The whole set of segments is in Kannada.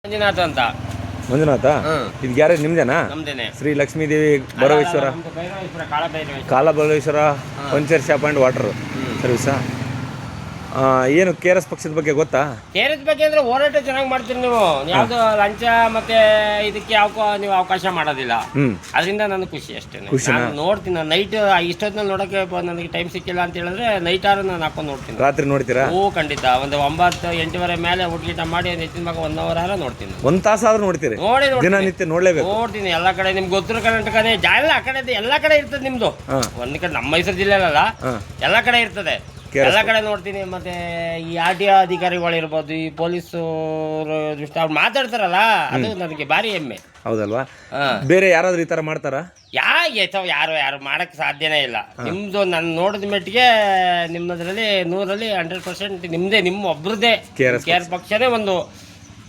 ಮಂಜುನಾಥ ಅಂತ. ಮಂಜುನಾಥ, ಇದು ಗ್ಯಾರೇಜ್ ನಿಮ್ದೇನಾ? ನಮ್ದೇನೆ. Shri Lakshmidevi Bhairaveshwara Kalabhairaveshwara puncture shop and water ಸರ್ವಿಸಾ? ಏನು ಕೆ ಆರ್ ಎಸ್ ಪಕ್ಷದ ಬಗ್ಗೆ ಗೊತ್ತಾ? ಕೆ ಆರ್ ಎಸ್ ಬಗ್ಗೆ ಅಂದ್ರೆ ಹೋರಾಟ ಚೆನ್ನಾಗಿ ಮಾಡ್ತೀರಿ ನೀವು. ಯಾವ್ದು ಲಂಚ ಮತ್ತೆ ಇದಕ್ಕೆ ನೀವು ಅವಕಾಶ ಮಾಡೋದಿಲ್ಲ. ಅದರಿಂದ ನನಗೆ ಖುಷಿ ಅಷ್ಟೇ. ನಾನು ನೋಡ್ತೀನಿ, ನಾನು ನೈಟ್ ಇಷ್ಟೊತ್ತಿನಲ್ಲಿ ನೋಡಕ್ಕೆ ನನಗೆ ಟೈಮ್ ಸಿಕ್ಕಿಲ್ಲ ಅಂತ ಹೇಳಿದ್ರೆ ನೈಟ್ ಆರು ನಾನು ಹಾಕೊಂಡು ನೋಡ್ತೀನಿ. ರಾತ್ರಿ ನೋಡ್ತೀರಾ? ಓ ಖಂಡಿತ. ಒಂದು 9-8 ಮೇಲೆ ಊಟ ಮಾಡಿ ಹೆಚ್ಚಿನ ಭಾಗ 1 ಅವರ್ ನೋಡ್ತೀನಿ. 1 ತಾಸಾದ್ರೂ ನೋಡ್ತೀರಿ? ದಿನನಿತ್ಯ ನೋಡ್ಲೇಬೇಕು. ನೋಡ್ತೀನಿ ಎಲ್ಲ ಕಡೆ. ನಿಮ್ಗೆ ಉತ್ತರ ಕರ್ನಾಟಕನೇ ಜಾಲ ಆ ಕಡೆ ಎಲ್ಲ ಕಡೆ ಇರ್ತದೆ ನಿಮ್ದು. ಒಂದ್ ಕಡೆ ನಮ್ಮ ಮೈಸೂರು ಜಿಲ್ಲೆಲ್ಲ ಎಲ್ಲ ಕಡೆ ಇರ್ತದೆ, ಎಲ್ಲ ಕಡೆ ನೋಡ್ತೀನಿ. ಮತ್ತೆ ಈ RTO ಅಧಿಕಾರಿಗಳು ಇರ್ಬೋದು, ಈ ಪೊಲೀಸು ದೃಷ್ಟಿ ಅವ್ರು ಮಾತಾಡ್ತಾರಲ್ಲ, ಅದು ನನಗೆ ಭಾರಿ ಹೆಮ್ಮೆ. ಹೌದಲ್ವಾ? ಬೇರೆ ಯಾರಾದ್ರೂ ಈ ತರ ಮಾಡ್ತಾರಾ? ಯಾರು ಮಾಡಕ್ ಸಾಧ್ಯನೇ ಇಲ್ಲ. ನಿಮ್ದು ನಾನು ನೋಡಿದ ಮಟ್ಟಿಗೆ ನಿಮ್ಮದ್ರಲ್ಲಿ 100ರಲ್ಲಿ 100% ನಿಮ್ದೇ, ನಿಮ್ಮ ಒಬ್ರದ್ದೇ ಕೆ ಆರ್ ಪಕ್ಷನೇ. ಒಂದು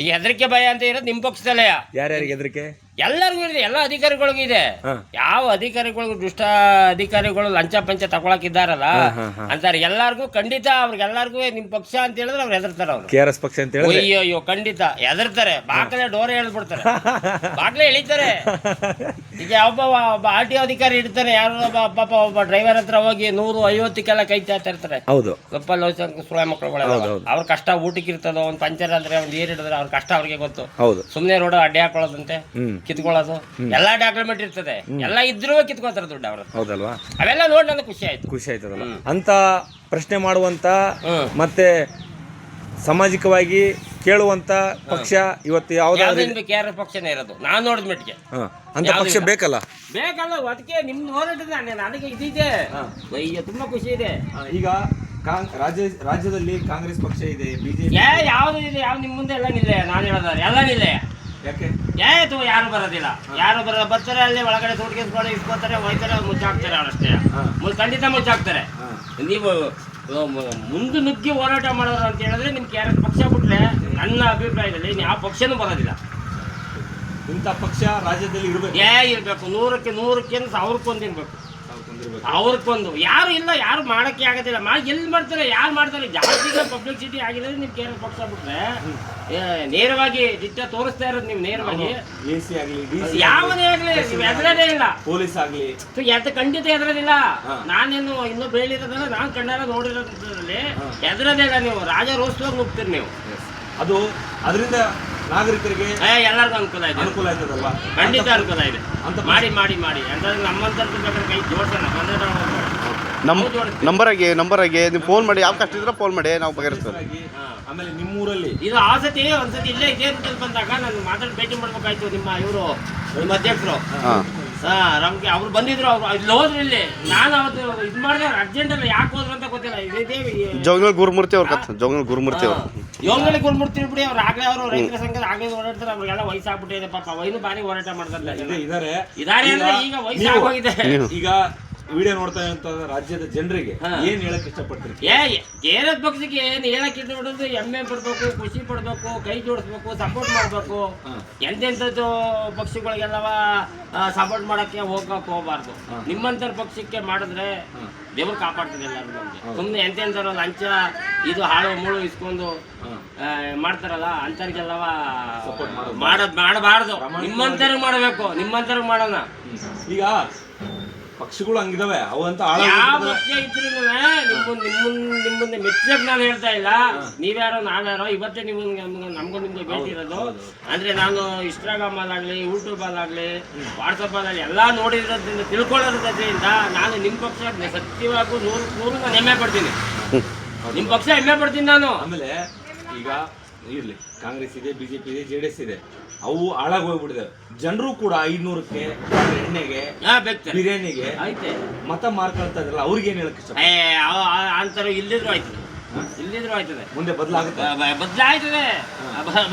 ಈ ಹೆದರಿಕೆ ಭಯ ಅಂತ ಇರೋದು ನಿಮ್ಮ ಪಕ್ಷದಲ್ಲೇ. ಯಾರ್ಯಾರಿಗೆ ಹೆದರಿಕೆ? ಎಲ್ಲರಿಗೂ ಇದೆ, ಎಲ್ಲ ಅಧಿಕಾರಿಗಳಿಗೂ ಇದೆ. ಯಾವ ಅಧಿಕಾರಿಗಳಿಗೂ ದುಷ್ಟ ಅಧಿಕಾರಿಗಳು ಲಂಚ ಪಂಚ ತಗೊಳಕಿದ್ದಾರಲ್ಲ ಅಂತಾರೆ ಎಲ್ಲಾರ್ಗು ಖಂಡಿತ. ಅವ್ರಿಗೆಲ್ಲರಿಗೂ ನಿಮ್ ಪಕ್ಷ ಅಂತ ಹೇಳಿದ್ರೆ ಅವ್ರು ಹೆದರ್ತಾರೆ. ಅವ್ರು ಕೆ ಆರ್ ಎಸ್ ಪಕ್ಷ ಅಂತ ಹೇಳಿದ್ರೆ ಅಯ್ಯೋ ಖಂಡಿತ ಹೆದರ್ತಾರೆ. ಬಾಕಲೆ ಡೋರ್ ಹೇಳ್ಬಿಡ್ತಾರೆ, ಬಾಕ್ಲೆ ಎಳಿತಾರೆ. ಈಗ ಒಬ್ಬ RTO ಅಧಿಕಾರಿ ಇರ್ತಾನೆ, ಯಾರು ಪಾಪ ಒಬ್ಬ ಡ್ರೈವರ್ ಹತ್ರ ಹೋಗಿ 150ಕ್ಕೆಲ್ಲ ಕೈ ಚಾಚ್ತಾ ಇರ್ತಾರೆ. ಹೌದು, ಗಪ್ಪ ಲೋಚಕ ಸುಳ ಮಕ್ಕಳುಗಳೆಲ್ಲ. ಅವ್ರ ಕಷ್ಟ ಊಟಕ್ಕೆ ಇರ್ತದೋ, ಒಂದು ಪಂಚರ್ ಅಂದ್ರೆ ಒಂದು ಏರ್ ಹಿಡಿದ್ರೆ ಅವ್ರ ಕಷ್ಟ ಅವ್ರಿಗೆ ಗೊತ್ತು. ಹೌದು, ಸುಮ್ನೆ ರೋಡ್ ಅಡ್ಡಿ ಹಾಕೊಳ್ಳೋದಂತೆ, ಕಿತ್ಕೊಳ್ಳೋದು ಎಲ್ಲಾ ಡಾಕ್ಯುಮೆಂಟ್ ಇರ್ತದೆ. ಎಲ್ಲ ಇದ್ರೂ ಕಿತ್ಕೋತಾರೆ ದುಡ್ಡು ಅವ್ರ. ಹೌದಲ್ವಾ? ಅವೆಲ್ಲ ನೋಡಿ ನನಗೆ ಖುಷಿ ಆಯ್ತದಲ್ಲ ಅಂತ ಪ್ರಶ್ನೆ ಮಾಡುವಂತ ಮತ್ತೆ ಸಾಮಾಜಿಕವಾಗಿ ಕೇಳುವಂತ ಪಕ್ಷ ಇವತ್ತು ಯಾವ್ದಾದ್ರು ಕೆ ಆರ್ ಎಸ್ ಪಕ್ಷನೇ ಇರೋದು ನಾನು ನೋಡಿದ ಮಟ್ಟಿಗೆ. ಅಂತ ಪಕ್ಷ ಬೇಕಲ್ಲ? ಅದಕ್ಕೆ ನಿಮ್ದು ಹೋರಾಟದ ನನಗೆ ಇದಿದೆ. ಅಯ್ಯೋ ತುಂಬಾ ಖುಷಿ ಇದೆ. ಈಗ ರಾಜ್ಯದಲ್ಲಿ ಕಾಂಗ್ರೆಸ್ ಪಕ್ಷ ಇದೆ, ಬಿಜೆಪಿ ಯಾವ್ದು ಇದೆ? ಯಾವ್ದು ನಿಮ್ ಮುಂದೆ ಎಲ್ಲ ನಿಲ್ಲೆ? ನಾನು ಹೇಳೋದಾರೆ ಎಲ್ಲ ನಿಲ್ಲೆ. ಯಾಕೆ? ಯಾರು ಬರೋದಿಲ್ಲ, ಬರ್ತಾರೆ ಅಲ್ಲಿ ಒಳಗಡೆ ತೋಡ್ಕೊಂಡು ಇಸ್ಕೋತಾರೆ, ಹೋಯ್ತಾರೆ, ಮುಚ್ಚಾಕ್ತಾರೆ. ಅವರಷ್ಟೇ ಖಂಡಿತ ಮುಚ್ಚಾಕ್ತಾರೆ. ನೀವು ಮುಂದೆ ನುಗ್ಗಿ ಹೋರಾಟ ಮಾಡೋರು ಅಂತ ಹೇಳಿದ್ರೆ ನಿಮ್ ಕೆ ಆರ್ ಎಸ್ ಪಕ್ಷ ಬಿಟ್ರೆ ನನ್ನ ಅಭಿಪ್ರಾಯದಲ್ಲಿ ಯಾವ ಪಕ್ಷನೂ ಬರೋದಿಲ್ಲ. ಇಂಥ ಪಕ್ಷ ರಾಜ್ಯದಲ್ಲಿ ಇರ್ಬೇಕು. ಇರ್ಬೇಕು. 100ಕ್ಕೆ 100ಕ್ಕೊಂದು ಇರ್ಬೇಕು. ಅವ್ರಿಗೊಂದು ಯಾರು ಇಲ್ಲ, ಯಾರು ಮಾಡಕ್ಕೆ ಆಗೋದಿಲ್ಲ. ಎಲ್ಲಿ ಮಾಡ್ತಾರೆ, ಯಾರು ಮಾಡ್ತಾರೆ? ಜಾಸ್ತಿ ಪಬ್ಲಿಸಿಟಿ ಆಗಿದೆ ನೀವು ಕೆ ಆರ್ ಎಸ್ ಪಕ್ಷ ಬಿಟ್ರೆ ನೇರವಾಗಿ ದಿಟ್ಟ ತೋರಿಸ್ತಾ ಇರೋದು ನೀವು. ನೇರವಾಗಿ ಯಾವನೇ ಆಗ್ಲಿ ನೀವು ಎದುರದೇ ಇಲ್ಲ. ಪೊಲೀಸ್ ಆಗ್ಲಿ ಖಂಡಿತ ಎದುರೋದಿಲ್ಲ. ನಾನೇನು ಇನ್ನೂ ಬೇಳಿರೋದಲ್ಲ, ನಾನು ಕಣ್ಣಾರ ನೋಡಿರೋದ್ರಲ್ಲಿ ಎದುರದೇ ಇಲ್ಲ. ನೀವು ರಾಜರೋತ್ಸವ ಮುಗ್ತೀರಿ ನೀವು. ಅದು ಅದರಿಂದ ನಾಗರಿಕರಿಗೆ ಎಲ್ಲರಿಗೂ ಅನುಕೂಲ ಆಯ್ತದಲ್ವಾ? ಖಂಡಿತ ಅನುಕೂಲ ಇದೆ. ಮಾಡಿ ಅಂತಂದ್ರೆ ನಮ್ಮಂತರ್ದು ಬೇಕಾದ್ರೆ ಕೈ ಜೋಡ್ಸೋಣ. ನಂಬರಾಗಿ ನೀವು ಫೋನ್ ಮಾಡಿ, ಯಾವ ಕಷ್ಟ ಇದ್ರೆ ಫೋನ್ ಮಾಡಿ, ನಾವು ಬಗೆಹರಿಸ್ತೀವಿ. ಆಮೇಲೆ ನಿಮ್ಮೂರಲ್ಲಿ ಇದು ಆಸತಿ ಒಂದ್ಸತಿ ಇಲ್ಲೇ ಇದೇ ರೂಟಲ್ಲಿ ಬಂದಾಗ ನಾನು ಮಾತಾಡಿ ಭೇಟಿ ಮಾಡ್ಬೇಕಾಯ್ತು. ನಿಮ್ಮ ಅಧ್ಯಕ್ಷರು ನಮ್ಗೆ ಅವ್ರು ಬಂದಿದ್ರು. ಅವ್ರು ಇಲ್ಲಿ ಹೋದ್ರು. ಇಲ್ಲಿ ನಾನು ಅವತ್ತು ಇದು ಮಾಡಿದೆ ಅರ್ಜೆಂಟಲ್ಲಿ. ಯಾಕೆ ಹೋದ್ರು ಅಂತ ಗೊತ್ತಿಲ್ಲ. ಜೋಗನಹಳ್ಳಿ ಗುರುಮೂರ್ತಿ ಅವ್ರ ಯೋಗನಹಳ್ಳಿ ಗುರುಮೂರ್ತಿ ಬಿಡಿ. ಅವ್ರು ಆಗ್ಲೇ ಅವರು ರೈತರ ಸಂಘದ ಆಗ್ಲೇ ಓಡಾಡ್ತಾರೆ. ಅವ್ರಿಗೆಲ್ಲ ವಯಸ್ಸಾಗ್ಬಿಟ್ಟಿದೆ ಪಾಪ. ವೈನು ಬಾರಿ ಹೋರಾಟ ಮಾಡ್ತಾರೆ. ಇದಾರೆ ಅಂದ್ರೆ ಈಗ ವಯಸ್ಸಾಗೋಗಿದೆ. ಈಗ ವಿಡಿಯೋ ನೋಡ್ತಾ ಇರುವಂತ ರಾಜ್ಯದ ಜನರಿಗೆ ಏನ್ ಹೇಳಕ್ ಇಷ್ಟಪಡ್ತೀರಿ? ಕೆ ಆರ್ ಎಸ್ ಪಕ್ಷಕ್ಕೆ ಏನ್ ಹೇಳಕ್ ಇಷ್ಟಪಡೋದು? ಹೆಮ್ಮೆ ಪಡ್ಬೇಕು, ಖುಷಿ ಪಡ್ಬೇಕು, ಕೈ ಜೋಡಿಸ್ಬೇಕು, ಸಪೋರ್ಟ್ ಮಾಡ್ಬೇಕು. ಎಂತೆಂಥದ್ದು ಪಕ್ಷಗಳಿಗೆಲ್ಲವ ಸಪೋರ್ಟ್ ಮಾಡಕ್ಕೆ ಹೋಗ್ಬಾರ್ದು. ನಿಮ್ಮಂತರ ಪಕ್ಷಕ್ಕೆ ಮಾಡಿದ್ರೆ ದೇವ್ರು ಕಾಪಾಡ್ತದೆ ಎಲ್ಲರೂ. ನಮ್ಗೆ ಸುಮ್ಮನೆ ಎಂತೆಂಥವ್ರು ಲಂಚ ಇದು ಹಾಳು ಮುಳು ಇಸ್ಕೊಂಡು ಮಾಡ್ತಾರಲ್ಲ, ಅಂತವ್ರಿಗೆಲ್ಲವ ಮಾಡಬಾರ್ದು. ನಿಮ್ಮಂತರ್ಗೆ ಮಾಡಬೇಕು. ನಿಮ್ಮಂತರ್ಗೆ ಮಾಡೋಣ. ಈಗ ಪಕ್ಷಗಳು ಹಂಗಿದಾವೆ, ಅವಂತ ಯಾವ ಪಕ್ಷ ಇದ್ರು ನಿಮ್ಮನ್ನ ಮೆಚ್ಚಕ್ ನಾನು ಹೇಳ್ತಾ ಇಲ್ಲ. ನೀವ್ಯಾರೋ ನಾವ್ಯಾರೋ. ಇವತ್ತೇ ನೀವು ನಿಮ್ಗೆ ಭೇಟಿ ಇರೋದು ಅಂದ್ರೆ ನಾನು ಇನ್ಸ್ಟಾಗ್ರಾಮ್ ಅಲ್ಲಾಗ್ಲಿ, ಯೂಟ್ಯೂಬ್ ಅಲ್ಲಾಗ್ಲಿ, ವಾಟ್ಸಪ್ ಅಲ್ಲಾಗ್ಲಿ ಎಲ್ಲ ನೋಡಿರೋದ್ರಿಂದ ತಿಳ್ಕೊಳ್ಳೋದ್ರಿಂದ ನಾನು ನಿಮ್ಮ ಪಕ್ಷ ಸತ್ಯವಾಗೂ 100 ನಾನು ಹೆಮ್ಮೆ ಪಡ್ತೀನಿ. ನಿಮ್ಮ ಪಕ್ಷ ಹೆಮ್ಮೆ ಪಡ್ತೀನಿ ನಾನು. ಆಮೇಲೆ ಈಗ ಇರ್ಲಿ, ಕಾಂಗ್ರೆಸ್ ಇದೆ, ಬಿಜೆಪಿ ಇದೆ, JDS ಇದೆ, ಅವು ಹಾಳಾಗಿ ಹೋಗ್ಬಿಟ್ಟಿದೆ. ಜನರು ಕೂಡ 500ಕ್ಕೆ ಎಣ್ಣೆಗೆ ಬಿರಿಯಾನಿಗೆ ಮತ ಮಾರ್ಕೊಳ್ತಾ ಇದ್ರಲ್ಲ, ಅವ್ರಿಗೆ ಏನ್ ಹೇಳಕ್ ಇಷ್ಟ? ಅಂತಾರ ಇಲ್ಲಿದ್ರು ಆಯ್ತದೆ. ಮುಂದೆ ಬದಲಾಯ್ತದೆ.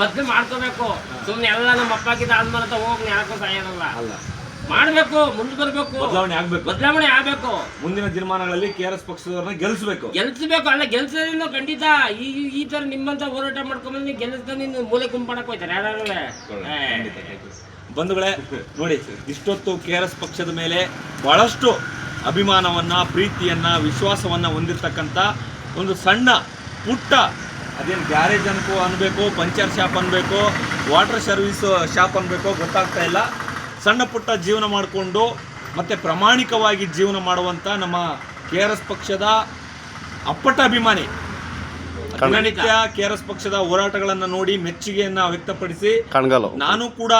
ಬದಲು ಮಾಡ್ಕೋಬೇಕು. ಸುಮ್ನೆ ಎಲ್ಲ ನಮ್ಮ ಅಪ್ಪಾಕಿದ ಆದ್ಮೇಲೆ ಅಂತ ಹೋಗಿ ಯಾಕೋ ಸಾಯೋದಲ್ಲ. ಮಾಡ್ಬೇಕು, ಮುಂದೆ ಬರ್ಬೇಕು, ಬದಲಾವಣೆ ಆಗ್ಬೇಕು. ಮುಂದಿನ ದಿನಮಾನಗಳಲ್ಲಿ ಕೆ ಆರ್ ಎಸ್ ಪಕ್ಷದವ್ರನ್ನ ಗೆಲ್ಸ್ಬೇಕು. ಅಲ್ಲ ಗೆಲ್ಸೋದ್ರಿಂದ ಖಂಡಿತ ಈ ತರ ನಿಮ್ಮಂತ ಹೋರಾಟ ಮಾಡ್ಕೊಂಡ್ಬಂದು ಗೆಲ್ಲಿಸ್ದ ನಿನ್ನ ಮೂಲೆ ಕುಂಪಣಕ್ ಹೋಯ್ತಾರೆ ಯಾರು. ಬಂಧುಗಳೇ ನೋಡಿ, ಇಷ್ಟೊತ್ತು ಕೆ ಆರ್ ಎಸ್ ಪಕ್ಷದ ಮೇಲೆ ಬಹಳಷ್ಟು ಅಭಿಮಾನವನ್ನ, ಪ್ರೀತಿಯನ್ನ, ವಿಶ್ವಾಸವನ್ನ ಹೊಂದಿರತಕ್ಕಂಥ ಒಂದು ಸಣ್ಣ ಪುಟ್ಟ ಅದೇನು ಗ್ಯಾರೇಜ್ ಅನ್ಬೇಕು, ಪಂಚರ್ ಶಾಪ್ ಅನ್ಬೇಕು, ವಾಟರ್ ಸರ್ವಿಸ್ ಶಾಪ್ ಅನ್ಬೇಕು ಗೊತ್ತಾಗ್ತಾ ಇಲ್ಲ. ಸಣ್ಣ ಪುಟ್ಟ ಜೀವನ ಮಾಡಿಕೊಂಡು ಮತ್ತೆ ಪ್ರಾಮಾಣಿಕವಾಗಿ ಜೀವನ ಮಾಡುವಂಥ ನಮ್ಮ KRS ಪಕ್ಷದ ಅಪ್ಪಟ ಅಭಿಮಾನಿ ದಿನನಿತ್ಯ KRS ಪಕ್ಷದ ಹೋರಾಟಗಳನ್ನು ನೋಡಿ ಮೆಚ್ಚುಗೆಯನ್ನು ವ್ಯಕ್ತಪಡಿಸಿ ನಾನು ಕೂಡ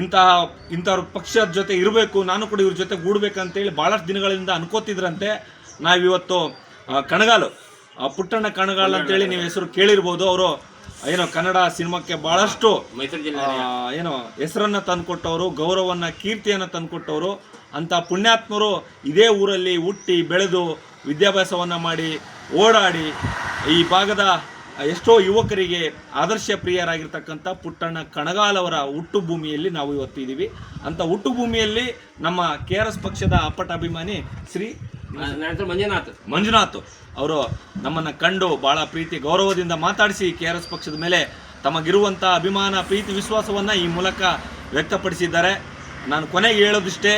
ಇಂಥವ್ರ ಪಕ್ಷದ ಜೊತೆ ಇರಬೇಕು, ನಾನು ಕೂಡ ಇವ್ರ ಜೊತೆ ಗೂಡ್ಬೇಕಂತೇಳಿ ಭಾಳಷ್ಟು ದಿನಗಳಿಂದ ಅನ್ಕೋತಿದ್ರಂತೆ. ನಾವಿವತ್ತು ಕಣಗಾಲು ಪುಟ್ಟಣ್ಣ ಕಣಗಾಲ್ ಅಂತೇಳಿ ನೀವು ಹೆಸರು ಕೇಳಿರ್ಬೋದು. ಅವರು ಏನೋ ಕನ್ನಡ ಸಿನಿಮಾಕ್ಕೆ ಭಾಳಷ್ಟು ಏನೋ ಹೆಸರನ್ನು ತಂದುಕೊಟ್ಟವರು, ಗೌರವವನ್ನು ಕೀರ್ತಿಯನ್ನು ತಂದುಕೊಟ್ಟವರು. ಅಂಥ ಪುಣ್ಯಾತ್ಮರು ಇದೇ ಊರಲ್ಲಿ ಹುಟ್ಟಿ ಬೆಳೆದು ವಿದ್ಯಾಭ್ಯಾಸವನ್ನು ಮಾಡಿ ಓಡಾಡಿ ಈ ಭಾಗದ ಎಷ್ಟೋ ಯುವಕರಿಗೆ ಆದರ್ಶ ಪ್ರಿಯರಾಗಿರ್ತಕ್ಕಂಥ ಪುಟ್ಟಣ್ಣ ಕಣಗಾಲ್ ಅವರ ಹುಟ್ಟು ಭೂಮಿಯಲ್ಲಿ ನಾವು ಇವತ್ತು ಇದ್ದೀವಿ. ಅಂಥ ಹುಟ್ಟು ಭೂಮಿಯಲ್ಲಿ ನಮ್ಮ KRS ಪಕ್ಷದ ಅಪ್ಪಟ ಅಭಿಮಾನಿ ಶ್ರೀ ಮಂಜುನಾಥ್ ಅವರು ನಮ್ಮನ್ನು ಕಂಡು ಭಾಳ ಪ್ರೀತಿ ಗೌರವದಿಂದ ಮಾತಾಡಿಸಿ KRS ಪಕ್ಷದ ಮೇಲೆ ತಮಗಿರುವಂಥ ಅಭಿಮಾನ ಪ್ರೀತಿ ವಿಶ್ವಾಸವನ್ನು ಈ ಮೂಲಕ ವ್ಯಕ್ತಪಡಿಸಿದ್ದಾರೆ. ನಾನು ಕೊನೆಗೆ ಹೇಳೋದಿಷ್ಟೇ,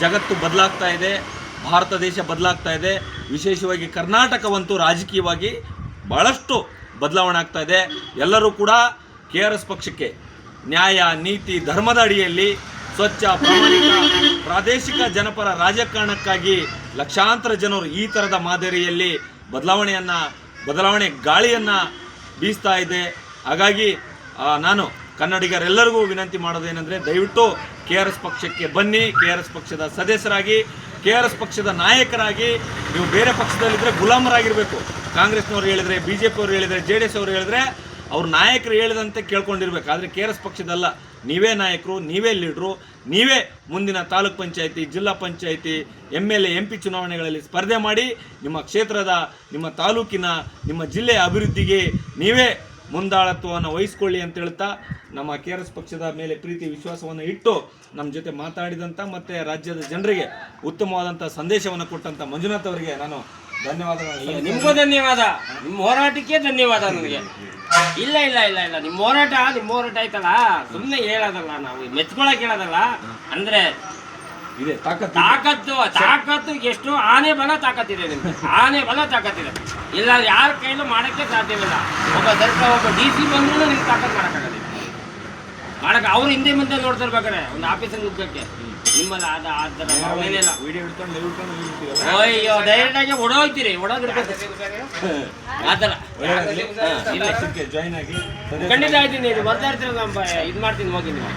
ಜಗತ್ತು ಬದಲಾಗ್ತಾ ಇದೆ, ಭಾರತ ದೇಶ ಬದಲಾಗ್ತಾ ಇದೆ, ವಿಶೇಷವಾಗಿ ಕರ್ನಾಟಕವಂತೂ ರಾಜಕೀಯವಾಗಿ ಭಾಳಷ್ಟು ಬದಲಾವಣೆ ಆಗ್ತಾ ಇದೆ. ಎಲ್ಲರೂ ಕೂಡ KRS ಪಕ್ಷಕ್ಕೆ ನ್ಯಾಯ ನೀತಿ ಧರ್ಮದ ಅಡಿಯಲ್ಲಿ ಸ್ವಚ್ಛ ಪ್ರಾಮಾಣಿಕ ಪ್ರಾದೇಶಿಕ ಜನಪರ ರಾಜಕಾರಣಕ್ಕಾಗಿ ಲಕ್ಷಾಂತರ ಜನರು ಈ ಥರದ ಮಾದರಿಯಲ್ಲಿ ಬದಲಾವಣೆ ಗಾಳಿಯನ್ನು ಬೀಸ್ತಾ ಇದೆ. ಹಾಗಾಗಿ ನಾನು ಕನ್ನಡಿಗರೆಲ್ಲರಿಗೂ ವಿನಂತಿ ಮಾಡೋದೇನೆಂದರೆ, ದಯವಿಟ್ಟು KRS ಪಕ್ಷಕ್ಕೆ ಬನ್ನಿ, KRS ಪಕ್ಷದ ಸದಸ್ಯರಾಗಿ, KRS ಪಕ್ಷದ ನಾಯಕರಾಗಿ. ನೀವು ಬೇರೆ ಪಕ್ಷದಲ್ಲಿದ್ದರೆ ಗುಲಾಮರಾಗಿರಬೇಕು. ಕಾಂಗ್ರೆಸ್ನವ್ರು ಹೇಳಿದರೆ, BJP ಅವರು ಹೇಳಿದರೆ, JDS ಅವರು ಹೇಳಿದರೆ ಅವ್ರ ನಾಯಕರು ಹೇಳಿದಂತೆ ಕೇಳ್ಕೊಂಡಿರ್ಬೇಕು. ಆದರೆ KRS ಪಕ್ಷದಲ್ಲ, ನೀವೇ ನಾಯಕರು, ನೀವೇ ಲೀಡ್ರು, ನೀವೇ ಮುಂದಿನ ತಾಲೂಕ್ ಪಂಚಾಯತಿ, ಜಿಲ್ಲಾ ಪಂಚಾಯತಿ, MLA MP ಚುನಾವಣೆಗಳಲ್ಲಿ ಸ್ಪರ್ಧೆ ಮಾಡಿ ನಿಮ್ಮ ಕ್ಷೇತ್ರದ, ನಿಮ್ಮ ತಾಲೂಕಿನ, ನಿಮ್ಮ ಜಿಲ್ಲೆಯ ಅಭಿವೃದ್ಧಿಗೆ ನೀವೇ ಮುಂದಾಳತ್ವವನ್ನು ವಹಿಸ್ಕೊಳ್ಳಿ ಅಂತ ಹೇಳ್ತಾ, ನಮ್ಮ KRS ಪಕ್ಷದ ಮೇಲೆ ಪ್ರೀತಿ ವಿಶ್ವಾಸವನ್ನು ಇಟ್ಟು ನಮ್ಮ ಜೊತೆ ಮಾತಾಡಿದಂಥ ಮತ್ತು ರಾಜ್ಯದ ಜನರಿಗೆ ಉತ್ತಮವಾದಂಥ ಸಂದೇಶವನ್ನು ಕೊಟ್ಟಂಥ ಮಂಜುನಾಥ್ ಅವರಿಗೆ ನಾನು ಧನ್ಯವಾದಗಳು. ನಿಮಗೂ ಧನ್ಯವಾದ, ನಿಮ್ಮ ಹೋರಾಟಕ್ಕೆ ಧನ್ಯವಾದ. ನನಗೆ ಇಲ್ಲ ಇಲ್ಲ ಇಲ್ಲ ಇಲ್ಲ ನಿಮ್ಮ ಹೋರಾಟ ಆಯ್ತಲ್ಲ, ಸುಮ್ಮನೆ ಹೇಳೋದಲ್ಲ, ನಾವು ಮೆಚ್ಕೊಳಕ್ ಹೇಳೋದಲ್ಲ. ಅಂದ್ರೆ ಇದೆ ತಾಕತ್ತು ಎಷ್ಟು ಆನೆ ಬಲ ತಾಕತ್ತಿದೆ ನಿಮ್ಗೆ, ಆನೆ ಬಲ ತಾಕತ್ತಿದೆ. ಇಲ್ಲ ಯಾರ ಕೈಲೂ ಮಾಡಕ್ಕೆ ಸಾಧ್ಯವಿಲ್ಲ. ಒಬ್ಬ DC ಬಂದ್ರೂ ನಿಮ್ಗೆ ತಾಕತ್ತು ಮಾಡೋಕ್ಕಾಗಲ್ಲ. ಅವ್ರು ಹಿಂದೆ ಮುಂದೆ ನೋಡ್ತಿರ್ಬೇಕಾರೆ ಒಂದು ಆಫೀಸಿಗೆ ನುಗ್ಗಕ್ಕೆ ನಿಮ್ಮಲ್ಲ ಏನಿಲ್ಲ. ಅಯ್ಯೋ ಡೈರೆಕ್ಟ್ ಆಗಿ ಓಡೋಗ್ತೀರಿ, ಆ ಥರ ಖಂಡಿತ ಆಯ್ತೀನಿ. ಬರ್ತಾ ಇರ್ತೀರ, ಇದು ಮಾಡ್ತೀನಿ ಹೋಗಿ ನೀವು.